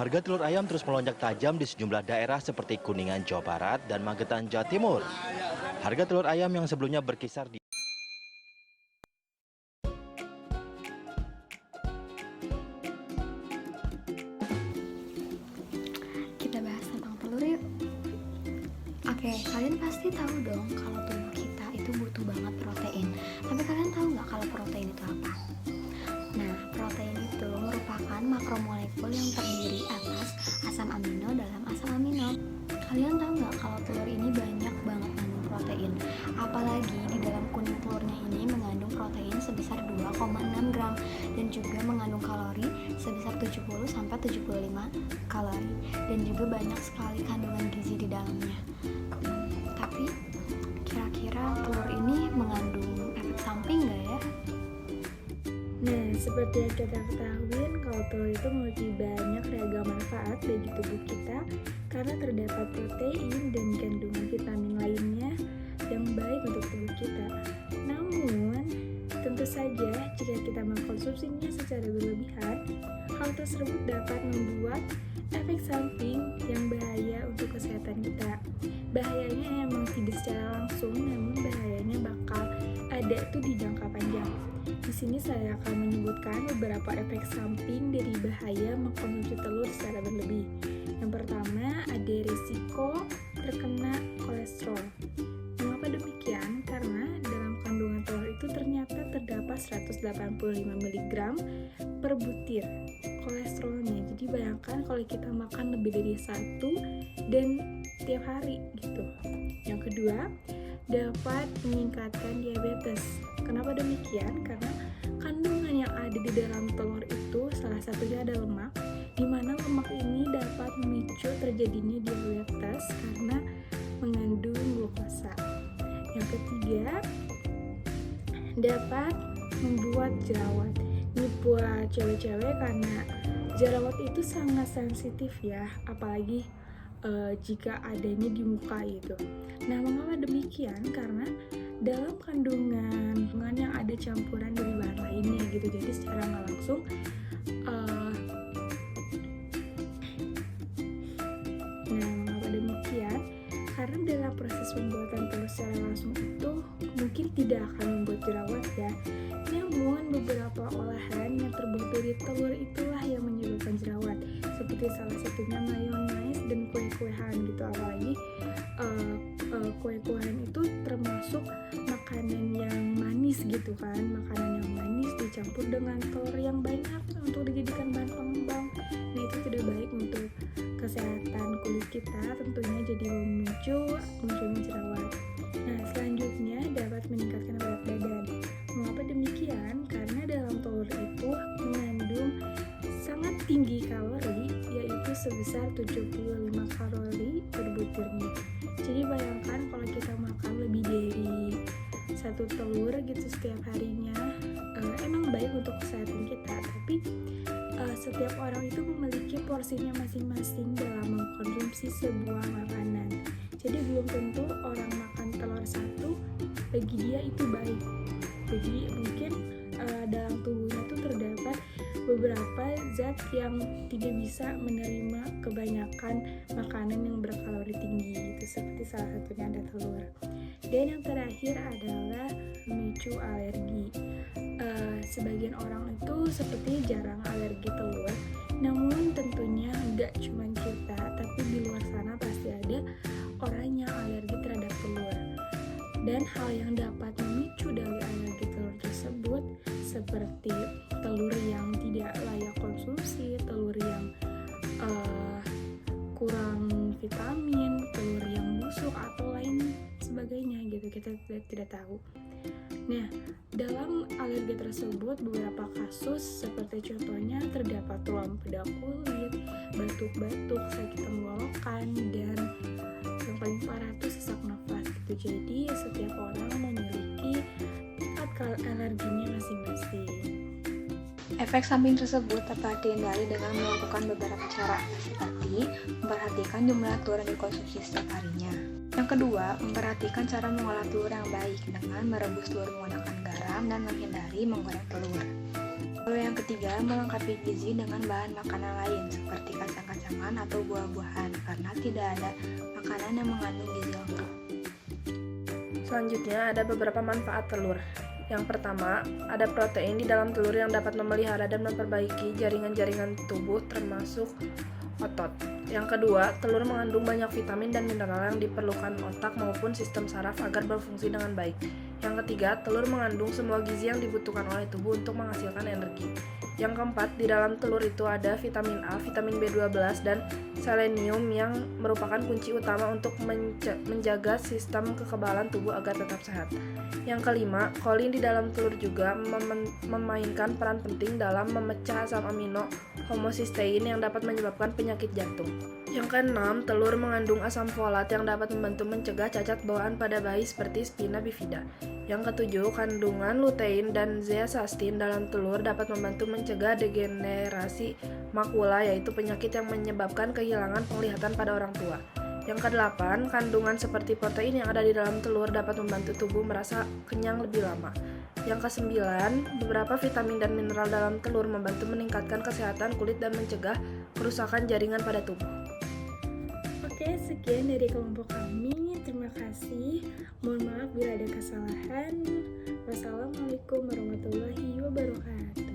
Harga telur ayam terus melonjak tajam di sejumlah daerah seperti Kuningan, Jawa Barat, dan Magetan, Jawa Timur. Harga telur ayam yang sebelumnya berkisar di Kita bahas tentang telur yuk. Oke, kalian pasti tahu dong kalau tubuh kita itu butuh banget protein. Tapi kalian tahu nggak kalau protein itu apa? Nah, protein itu merupakan makromolekul yang terdiri atas asam amino dalam asam amino. Kalian tahu nggak kalau telur ini banyak banget mengandung protein? Apalagi di dalam kuning telurnya ini mengandung protein sebesar 2,6 gram dan juga mengandung kalori sebesar 70-75 kalori dan juga banyak sekali kandungan gizi di dalamnya. Tapi kira-kira telur ini mengandung efek samping nggak ya? Nah, seperti yang kita ketahui, kalau telur itu memiliki banyak ragam manfaat bagi tubuh kita karena terdapat protein dan kandungan vitamin lainnya yang baik untuk tubuh kita. Namun, tentu saja jika kita mengkonsumsinya secara berlebihan, hal tersebut dapat membuat efek samping yang bahaya untuk kesehatan kita. Bahayanya emang tidak secara langsung, namun bahayanya bakal ada itu di jangka panjang. Di sini saya akan menyebutkan beberapa efek samping dari bahaya mengkonsumsi telur secara berlebih. Yang pertama, ada risiko terkena kolesterol. Mengapa demikian? Karena dalam kandungan telur itu ternyata terdapat 185 mg per butir kolesterolnya. Jadi bayangkan kalau kita makan lebih dari satu dan tiap hari gitu. Yang kedua, dapat meningkatkan diabetes. Kenapa demikian? Karena kandungan yang ada di dalam telur itu salah satunya ada lemak, di mana lemak ini dapat memicu terjadinya diabetes karena mengandung glukosa. Yang ketiga, dapat membuat jerawat. Ini buat cewek-cewek karena jerawat itu sangat sensitif ya, apalagi jika adanya di muka itu. Nah, mengapa demikian? Karena dalam kandungan yang ada campuran dari bahan lainnya gitu, jadi secara nggak langsung nah, mengapa demikian? Karena dalam proses pembuatan telur secara langsung itu mungkin tidak akan membuat jerawat ya, namun beberapa olahan yang terbuat dari telur itulah yang menyebabkan jerawat, seperti salah satunya mayonaise dan kue-kuean gitu. Apalagi kue-kuean itu termasuk makanan yang manis gitu kan, makanan yang manis dicampur dengan telur yang banyak untuk dijadikan bahan pengembang. Nah, itu tidak baik untuk kesehatan kulit kita, tentunya jadi munculnya jerawat. Nah, selanjutnya dapat meningkatkan berat badan. Mengapa demikian? Karena dalam telur itu mengandung sangat tinggi kalori, yaitu sebesar 75 kalori per butirnya. Jadi bayangkan kalau kita makan lebih dari satu telur gitu setiap harinya, emang baik untuk kesehatan kita, tapi setiap orang itu memiliki porsinya masing-masing dalam mengkonsumsi sebuah makanan. Jadi belum tentu orang makan telur satu bagi dia itu baik. Jadi mungkin dalam tubuhnya itu terdapat beberapa zat yang tidak bisa menerima kebanyakan makanan yang berkalori tinggi gitu, seperti salah satunya ada telur. Dan yang terakhir adalah memicu alergi. Sebagian orang itu seperti jarang alergi telur, namun tentunya nggak cuma kita, tapi di luar sana pasti ada orang yang alergi terhadap telur. Dan hal yang dapat memicu dari alergi telur tersebut seperti telur yang tidak layak konsumsi, telur yang kurang vitamin, telur yang busuk atau lain sebagainya gitu, kita tidak tahu. Nah, dalam alergi tersebut beberapa kasus seperti contohnya terdapat ruam pada kulit, batuk-batuk, sakit tenggorokan, dan yang paling parah itu sesak nafas gitu. Jadi setiap orang memiliki tingkat alerginya masing-masing. Efek samping tersebut dapat dihindari dengan melakukan beberapa cara, seperti memperhatikan jumlah telur yang dikonsumsi setiap harinya. Yang kedua, memperhatikan cara mengolah telur yang baik dengan merebus telur menggunakan garam dan menghindari menggoreng telur. Lalu yang ketiga, melengkapi gizi dengan bahan makanan lain seperti kacang-kacang ikan atau buah-buahan karena tidak ada makanan yang mengandung gizi lengkap. Selanjutnya ada beberapa manfaat telur. Yang pertama, ada protein di dalam telur yang dapat memelihara dan memperbaiki jaringan-jaringan tubuh termasuk otot. Yang kedua, telur mengandung banyak vitamin dan mineral yang diperlukan otak maupun sistem saraf agar berfungsi dengan baik. Yang ketiga, telur mengandung semua gizi yang dibutuhkan oleh tubuh untuk menghasilkan energi. Yang keempat, di dalam telur itu ada vitamin A, vitamin B12, dan selenium yang merupakan kunci utama untuk menjaga sistem kekebalan tubuh agar tetap sehat. Yang kelima, kolin di dalam telur juga memainkan peran penting dalam memecah asam amino homocysteine yang dapat menyebabkan penyakit jantung. Yang keenam, telur mengandung asam folat yang dapat membantu mencegah cacat bawaan pada bayi seperti spina bifida. Yang ketujuh, kandungan lutein dan zeaxanthin dalam telur dapat membantu mencegah degenerasi makula, yaitu penyakit yang menyebabkan kehilangan penglihatan pada orang tua. Yang kedelapan, kandungan seperti protein yang ada di dalam telur dapat membantu tubuh merasa kenyang lebih lama. Yang kesembilan, beberapa vitamin dan mineral dalam telur membantu meningkatkan kesehatan kulit dan mencegah kerusakan jaringan pada tubuh. Oke, sekian dari kelompok kami. Terima kasih. Mohon maaf bila ada kesalahan. Wassalamualaikum warahmatullahi wabarakatuh.